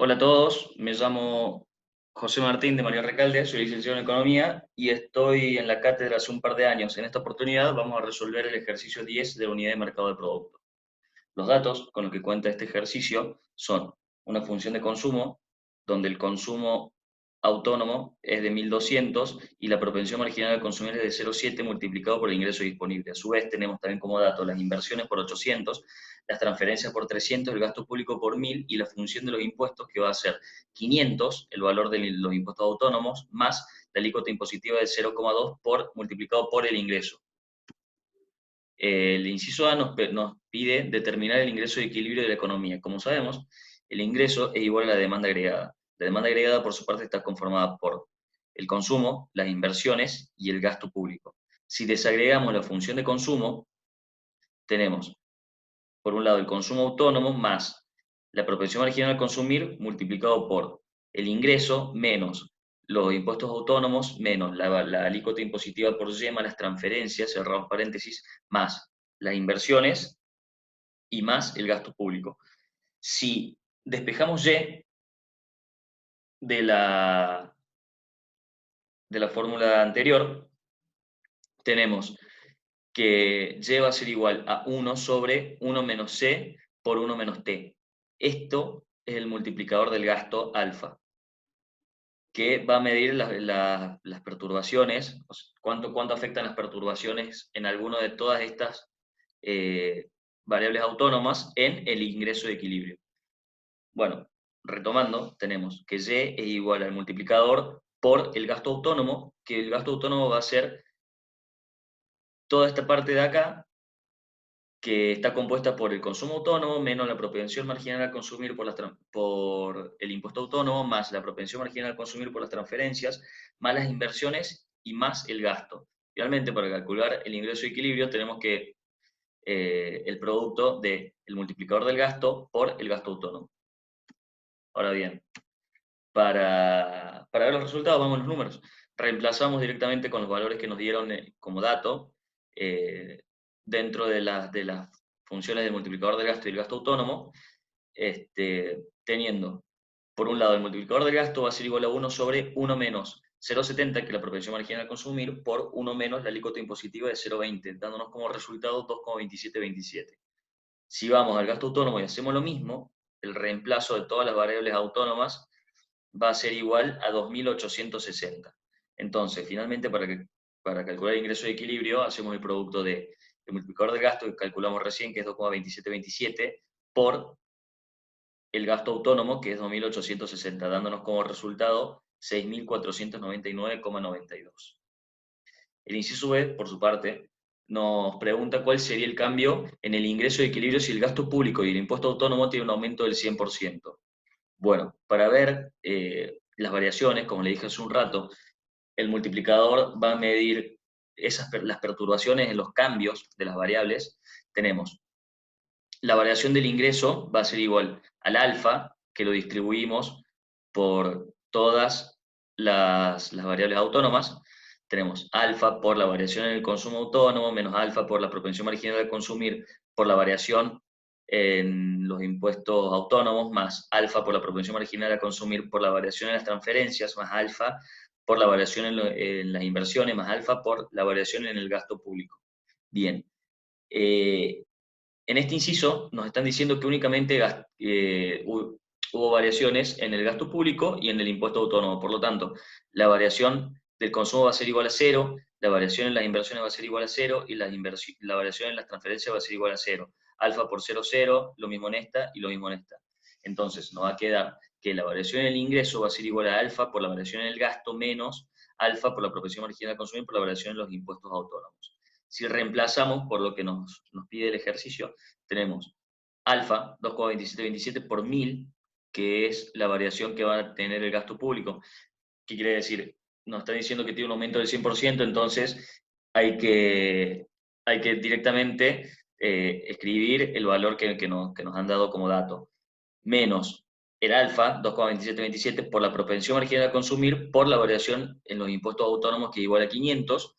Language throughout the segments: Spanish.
Hola a todos, me llamo José Martín de María Recalde, soy licenciado en Economía y estoy en la cátedra hace un par de años. En esta oportunidad vamos a resolver el ejercicio 10 de la unidad de mercado de producto. Los datos con los que cuenta este ejercicio son una función de consumo, donde el consumo autónomo es de 1.200 y la propensión marginal al consumir es de 0,7 multiplicado por el ingreso disponible. A su vez, tenemos también como dato las inversiones por 800, las transferencias por 300, el gasto público por 1.000 y la función de los impuestos que va a ser 500, el valor de los impuestos autónomos, más la alícuota impositiva de 0,2 multiplicado por el ingreso. El inciso A nos pide determinar el ingreso de equilibrio de la economía. Como sabemos, el ingreso es igual a la demanda agregada. La demanda agregada, por su parte, está conformada por el consumo, las inversiones y el gasto público. Si desagregamos la función de consumo, tenemos, por un lado, el consumo autónomo más la propensión marginal al consumir multiplicado por el ingreso menos los impuestos autónomos menos la alícuota impositiva por Y más las transferencias, cerramos paréntesis, más las inversiones y más el gasto público. Si despejamos Y de de la fórmula anterior, tenemos que Y va a ser igual a 1 sobre 1 menos C por 1 menos T. Esto es el multiplicador del gasto alfa, que va a medir las perturbaciones, o sea, cuánto afectan las perturbaciones en alguna de todas estas eh, variables autónomas en el ingreso de equilibrio. Bueno, retomando, tenemos que Y es igual al multiplicador por el gasto autónomo, que el gasto autónomo va a ser toda esta parte de acá, que está compuesta por el consumo autónomo menos la propensión marginal a consumir por el impuesto autónomo, más la propensión marginal a consumir por las transferencias, más las inversiones y más el gasto. Realmente, para calcular el ingreso de equilibrio tenemos que el producto del multiplicador del gasto por el gasto autónomo. Ahora bien, para ver los resultados, vamos a los números. Reemplazamos directamente con los valores que nos dieron como dato eh, dentro de las funciones del multiplicador del gasto y el gasto autónomo, teniendo, por un lado, el multiplicador del gasto va a ser igual a 1 sobre 1 menos 0,70, que es la propensión marginal a consumir, por 1 menos la alícuota impositiva de 0,20, dándonos como resultado 2,2727. Si vamos al gasto autónomo y hacemos lo mismo, el reemplazo de todas las variables autónomas va a ser igual a 2.860. Entonces, finalmente, para calcular el ingreso de equilibrio, hacemos el producto del multiplicador de gasto que calculamos recién, que es 2,2727, por el gasto autónomo, que es 2.860, dándonos como resultado 6.499,92. El inciso B, por su parte, nos pregunta cuál sería el cambio en el ingreso de equilibrio si el gasto público y el impuesto autónomo tienen un aumento del 100%. Bueno, para ver las variaciones, como le dije hace un rato, el multiplicador va a medir las perturbaciones en los cambios de las variables. Tenemos la variación del ingreso va a ser igual al alfa, que lo distribuimos por todas las variables autónomas. Tenemos alfa por la variación en el consumo autónomo, menos alfa por la propensión marginal a consumir, por la variación en los impuestos autónomos, más alfa por la propensión marginal a consumir, por la variación en las transferencias, más alfa por la variación en las inversiones, más alfa por la variación en el gasto público. Bien, en este inciso nos están diciendo que únicamente hubo variaciones en el gasto público y en el impuesto autónomo. Por lo tanto, la variación del consumo va a ser igual a cero, la variación en las inversiones va a ser igual a cero y la variación en las transferencias va a ser igual a cero. Alfa por 0, 0, lo mismo en esta y lo mismo en esta. Entonces, nos va a quedar que la variación en el ingreso va a ser igual a alfa por la variación en el gasto menos alfa por la propensión marginal a consumir por la variación en los impuestos autónomos. Si reemplazamos por lo que nos pide el ejercicio, tenemos alfa 2,2727 por 1000, que es la variación que va a tener el gasto público. ¿Qué quiere decir? Nos está diciendo que tiene un aumento del 100%, entonces hay que directamente escribir el valor que nos han dado como dato, menos el alfa, 2,2727, por la propensión marginal a consumir, por la variación en los impuestos autónomos, que es igual a 500,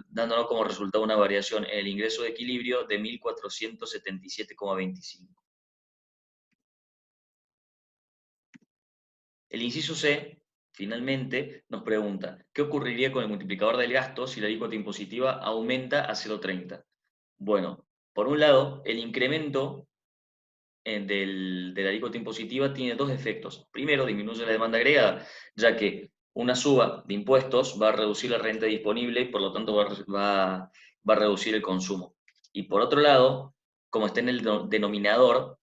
dándonos como resultado una variación en el ingreso de equilibrio de 1.477,25. El inciso C, finalmente, nos pregunta, ¿qué ocurriría con el multiplicador del gasto si la alícuota impositiva aumenta a 0,30? Bueno, por un lado, el incremento de la alícuota impositiva tiene dos efectos. Primero, disminuye la demanda agregada, ya que una suba de impuestos va a reducir la renta disponible y por lo tanto va a reducir el consumo. Y por otro lado, como está en el denominador,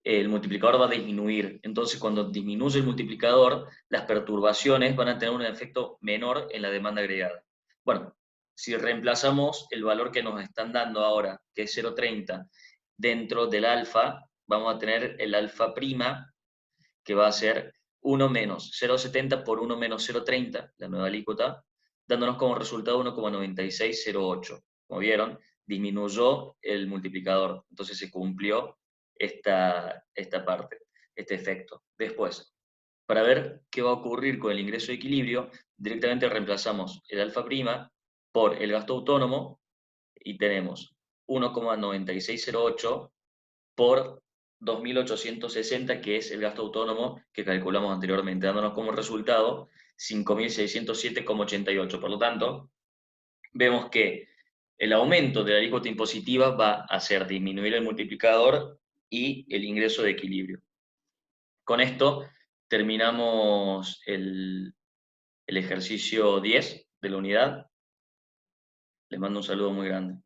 el multiplicador va a disminuir. Entonces, cuando disminuye el multiplicador, las perturbaciones van a tener un efecto menor en la demanda agregada. Bueno, si reemplazamos el valor que nos están dando ahora, que es 0,30, dentro del alfa, vamos a tener el alfa prima, que va a ser 1 menos 0,70 por 1 menos 0,30, la nueva alícuota, dándonos como resultado 1,9608. Como vieron, disminuyó el multiplicador, entonces se cumplió esta parte, este efecto. Después, para ver qué va a ocurrir con el ingreso de equilibrio, directamente reemplazamos el alfa prima por el gasto autónomo y tenemos 1,9608 por 2.860, que es el gasto autónomo que calculamos anteriormente, dándonos como resultado 5.607,88. Por lo tanto, vemos que el aumento de la alícuota impositiva va a hacer disminuir el multiplicador y el ingreso de equilibrio. Con esto terminamos el ejercicio 10 de la unidad. Les mando un saludo muy grande.